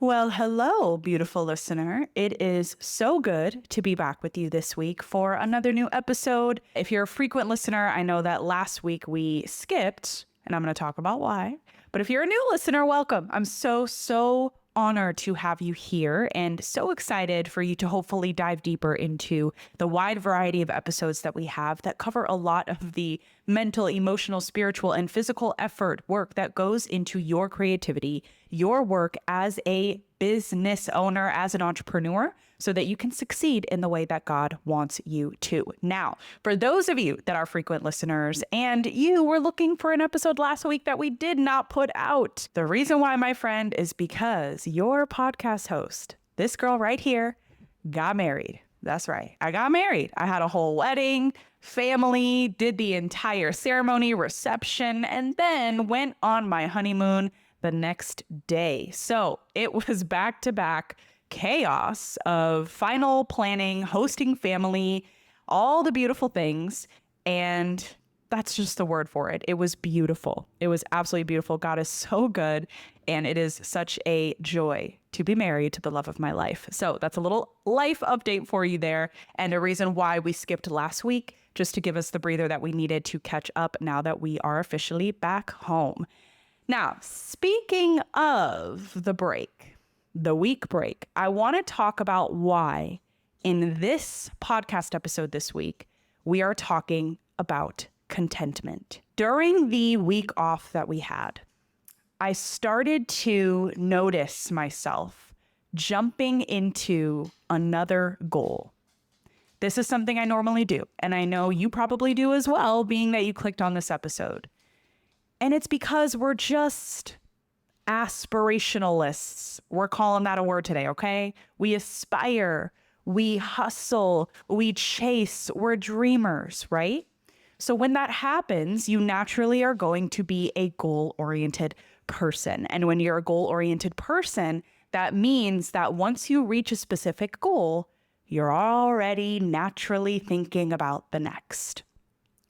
Well, hello, beautiful listener. It is so good to be back with you this week for another new episode. If you're a frequent listener, I know that last week we skipped, and I'm going to talk about why. But if you're a new listener, welcome. I'm so honored to have you here and so excited for you to hopefully dive deeper into the wide variety of episodes that we have that cover a lot of the mental, emotional, spiritual, and physical effort work that goes into your creativity, your work as a business owner, as an entrepreneur, so that you can succeed in the way that God wants you to. Now, for those of you that are frequent listeners and you were looking for an episode last week that we did not put out, the reason why, my friend, is because your podcast host, this girl right here, got married. That's right. I got married. I had a whole wedding, family, did the entire ceremony, reception, and then went on my honeymoon the next day. So it was back-to-back chaos of final planning, hosting family, all the beautiful things. And that's just the word for it. It was beautiful. It was absolutely beautiful. God is so good. And it is such a joy to be married to the love of my life. So that's a little life update for you there. And a reason why we skipped last week, just to give us the breather that we needed to catch up now that we are officially back home. Now, speaking of the break, the week break, I want to talk about why in this podcast episode this week, we are talking about contentment. During the week off that we had, I started to notice myself jumping into another goal. This is something I normally do, and I know you probably do as well, being that you clicked on this episode. And it's because we're just aspirationalists. We're calling that a word today, okay? We aspire, we hustle, we chase, we're dreamers, right? So when that happens, you naturally are going to be a goal-oriented person. And when you're a goal-oriented person, that means that once you reach a specific goal, you're already naturally thinking about the next.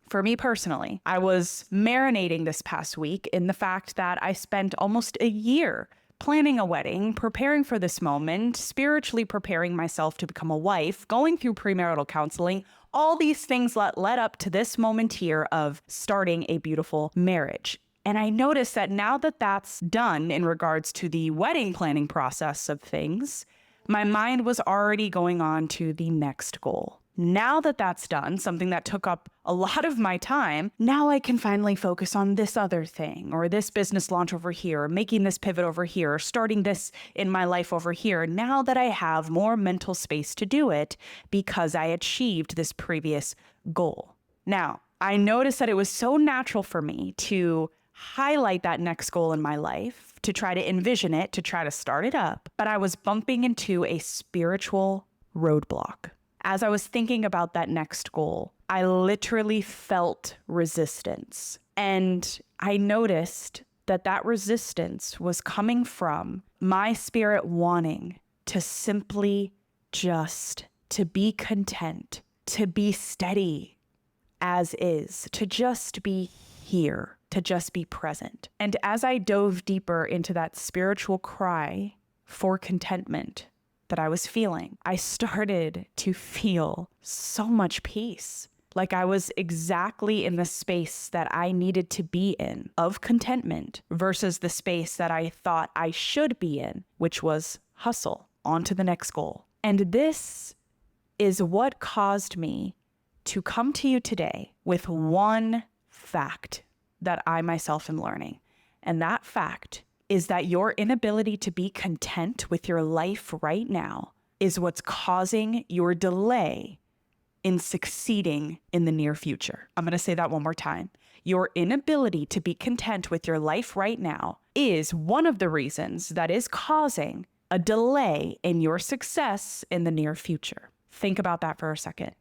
For me personally, I was marinating this past week in the fact that I spent almost a year planning a wedding, preparing for this moment, spiritually preparing myself to become a wife, going through premarital counseling, all these things that led up to this moment here of starting a beautiful marriage. And I noticed that now that that's done in regards to the wedding planning process of things, my mind was already going on to the next goal. Now that that's done, something that took up a lot of my time, now I can finally focus on this other thing, or this business launch over here, or making this pivot over here, or starting this in my life over here, now that I have more mental space to do it because I achieved this previous goal. Now, I noticed that it was so natural for me to highlight that next goal in my life, to try to envision it, to try to start it up, but I was bumping into a spiritual roadblock. As I was thinking about that next goal, I literally felt resistance. And I noticed that that resistance was coming from my spirit wanting to simply just to be content, to be steady as is, to just be here, to just be present. And as I dove deeper into that spiritual cry for contentment that I was feeling, I started to feel so much peace. Like I was exactly in the space that I needed to be in of contentment versus the space that I thought I should be in, which was hustle, on to the next goal. And this is what caused me to come to you today with one fact that I myself am learning. And that fact is that your inability to be content with your life right now is what's causing your delay in succeeding in the near future. I'm going to say that one more time. Your inability to be content with your life right now is one of the reasons that is causing a delay in your success in the near future. Think about that for a second.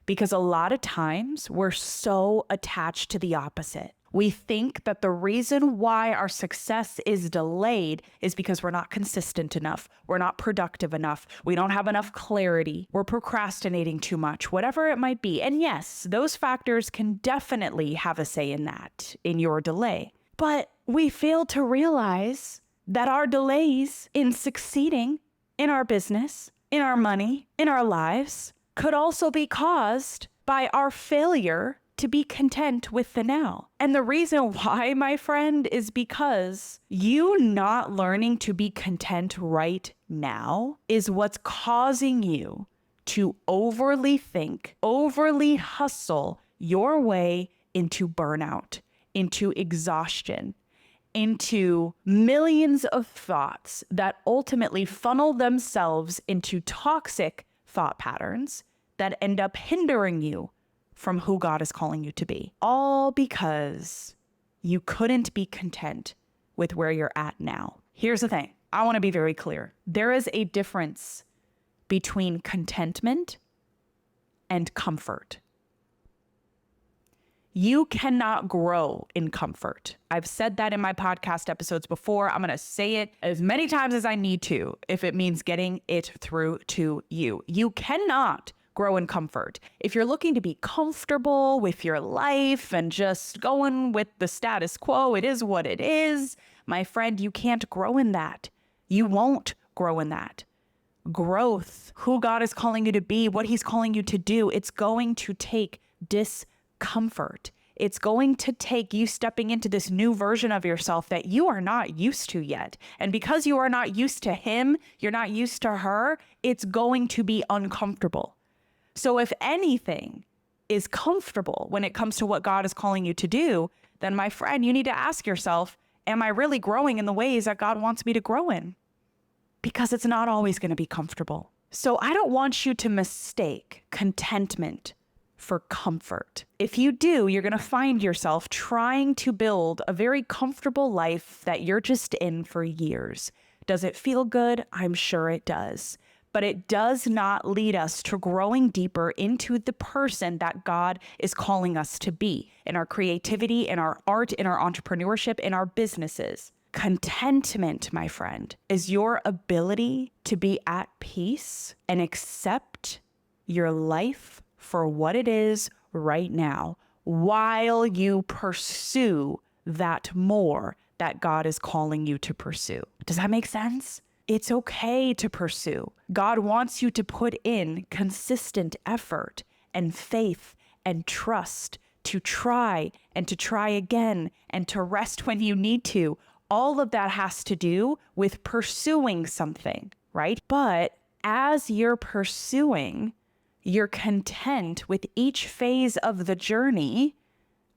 Because a lot of times we're so attached to the opposite. We think that the reason why our success is delayed is because we're not consistent enough. We're not productive enough. We don't have enough clarity. We're procrastinating too much, whatever it might be. And yes, those factors can definitely have a say in that, in your delay. But we fail to realize that our delays in succeeding in our business, in our money, in our lives could also be caused by our failure to be content with the now. And the reason why, my friend, is because you not learning to be content right now is what's causing you to overly think, overly hustle your way into burnout, into exhaustion, into millions of thoughts that ultimately funnel themselves into toxic thought patterns that end up hindering you from who God is calling you to be. All because you couldn't be content with where you're at now. Here's the thing. I want to be very clear. There is a difference between contentment and comfort. You cannot grow in comfort. I've said that in my podcast episodes before. I'm going to say it as many times as I need to if it means getting it through to you. You cannot grow in comfort. If you're looking to be comfortable with your life and just going with the status quo, it is what it is, my friend, you can't grow in that. You won't grow in that. Growth, who God is calling you to be, what he's calling you to do, it's going to take discomfort. It's going to take you stepping into this new version of yourself that you are not used to yet. And because you are not used to him, you're not used to her, it's going to be uncomfortable. So if anything is comfortable when it comes to what God is calling you to do, then my friend, you need to ask yourself, am I really growing in the ways that God wants me to grow in? Because it's not always going to be comfortable. So I don't want you to mistake contentment for comfort. If you do, you're going to find yourself trying to build a very comfortable life that you're just in for years. Does it feel good? I'm sure it does. But it does not lead us to growing deeper into the person that God is calling us to be in our creativity, in our art, in our entrepreneurship, in our businesses. Contentment, my friend, is your ability to be at peace and accept your life for what it is right now while you pursue that more that God is calling you to pursue. Does that make sense? It's okay to pursue. God wants you to put in consistent effort and faith and trust to try and to try again and to rest when you need to. All of that has to do with pursuing something, right? But as you're pursuing, you're content with each phase of the journey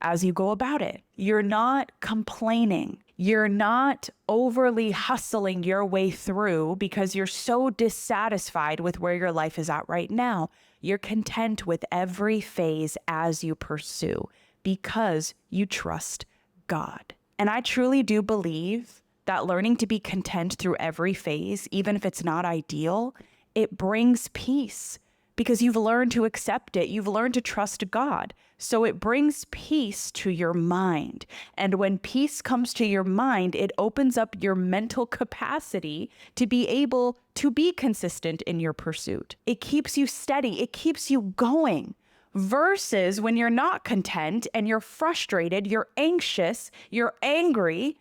as you go about it. You're not complaining. You're not overly hustling your way through because you're so dissatisfied with where your life is at right now. You're content with every phase as you pursue because you trust God. And I truly do believe that learning to be content through every phase, even if it's not ideal, it brings peace because you've learned to accept it. You've learned to trust God. So it brings peace to your mind. And when peace comes to your mind, it opens up your mental capacity to be able to be consistent in your pursuit. It keeps you steady. It keeps you going. Versus when you're not content and you're frustrated, you're anxious, you're angry,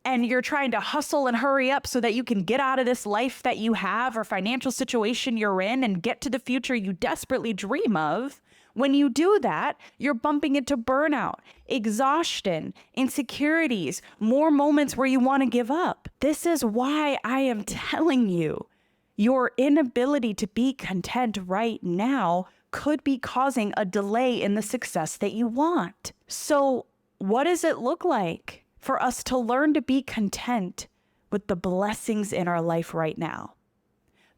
and you're trying to hustle and hurry up so that you can get out of this life that you have or financial situation you're in and get to the future you desperately dream of. When you do that, you're bumping into burnout, exhaustion, insecurities, more moments where you want to give up. This is why I am telling you, your inability to be content right now could be causing a delay in the success that you want. So what does it look like for us to learn to be content with the blessings in our life right now?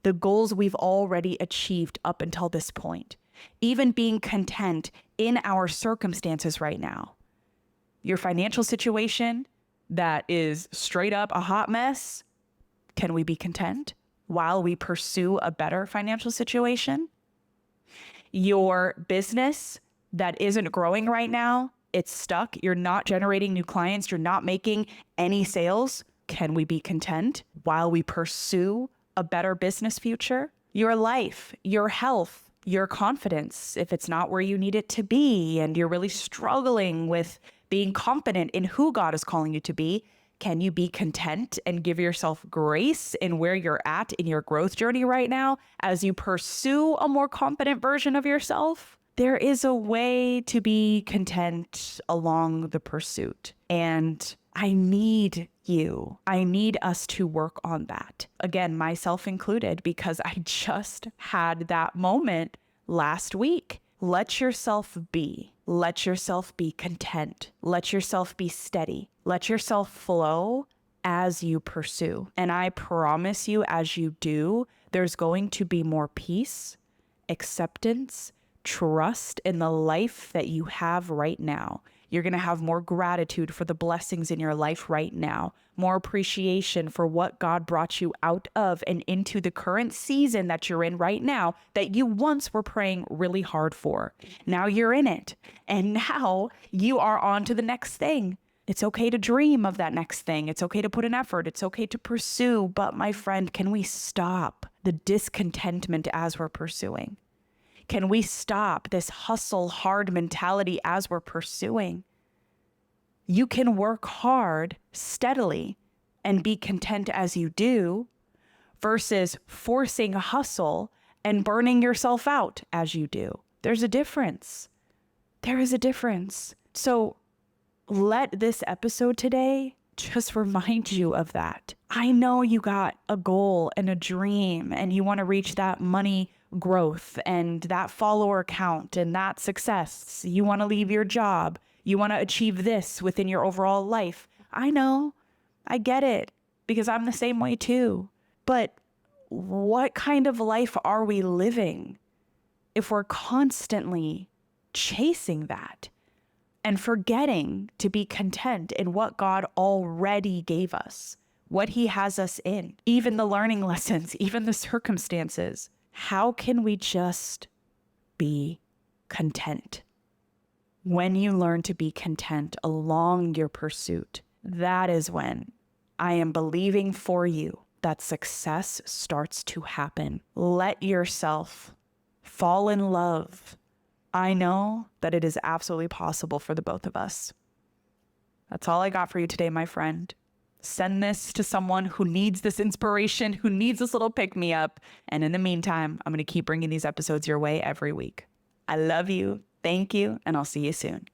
The goals we've already achieved up until this point. Even being content in our circumstances right now. Your financial situation that is straight up a hot mess, can we be content while we pursue a better financial situation? Your business that isn't growing right now, it's stuck, you're not generating new clients, you're not making any sales, can we be content while we pursue a better business future? Your life, your health, your confidence, if it's not where you need it to be and you're really struggling with being confident in who God is calling you to be, Can you be content and give yourself grace in where you're at in your growth journey right now as you pursue a more confident version of yourself? There is a way to be content along the pursuit. And I need us to work on that. Again, myself included, because I just had that moment last week. Let yourself be. Let yourself be content. Let yourself be steady. Let yourself flow as you pursue. And I promise you, as you do, there's going to be more peace, acceptance, trust in the life that you have right now. You're going to have more gratitude for the blessings in your life right now, more appreciation for what God brought you out of and into the current season that you're in right now that you once were praying really hard for. Now you're in it. And now you are on to the next thing. It's okay to dream of that next thing. It's okay to put in effort. It's okay to pursue. But my friend, can we stop the discontentment as we're pursuing? Can we stop this hustle hard mentality as we're pursuing? You can work hard steadily and be content as you do versus forcing a hustle and burning yourself out as you do. There's a difference. There is a difference. So let this episode today just remind you of that. I know you got a goal and a dream and you want to reach that money growth and that follower count and that success. You want to leave your job. You want to achieve this within your overall life. I know. I get it because I'm the same way too. But what kind of life are we living if we're constantly chasing that and forgetting to be content in what God already gave us, what He has us in, even the learning lessons, even the circumstances? How can we just be content? When you learn to be content along your pursuit, that is when I am believing for you that success starts to happen. Let yourself fall in love. I know that it is absolutely possible for the both of us. That's all I got for you today, my friend. Send this to someone who needs this inspiration, who needs this little pick-me-up. And in the meantime, I'm going to keep bringing these episodes your way every week. I love you. Thank you. And I'll see you soon.